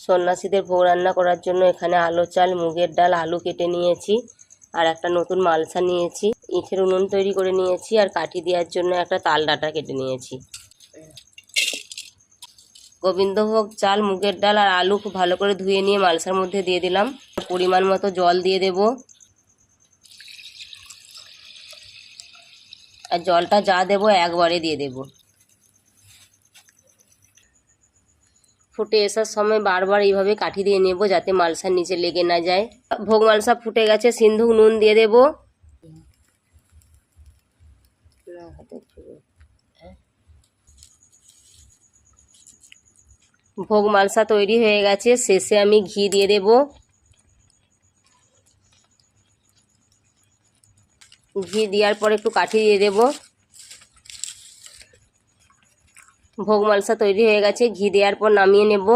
সন্ন্যাসীদের ভোগ রান্না করার জন্য এখানে আলো চাল, মুগের ডাল, আলু কেটে নিয়েছি, আর একটা নতুন মালসা নিয়েছি, ইটের উনুন তৈরি করে নিয়েছি, আর কাঠি দেওয়ার জন্য একটা তাল ডাঁটা কেটে নিয়েছি। গোবিন্দভোগ চাল, মুগের ডাল আর আলু খুব ভালো করে ধুয়ে নিয়ে মালসার মধ্যে দিয়ে দিলাম। পরিমাণ মতো জল দিয়ে দেব, আর জলটা যা দেব একবারে দিয়ে দেব। ফুটে আসার সময় বারবার এইভাবে কাঠি দিয়ে নেব যাতে মালসার নিচে লেগে না যায়। ভোগ মালসা ফুটে গেছে, সিন্ধুক নুন দিয়ে দেব। ভোগ মালসা তৈরি হয়ে গেছে, শেষে আমি ঘি দিয়ে দেব। ঘি দেওয়ার পর একটু কাঠি দিয়ে দেব। ভোগ মালসা তৈরি হয়ে গেছে, ঘি দেওয়ার পর নামিয়ে নেব।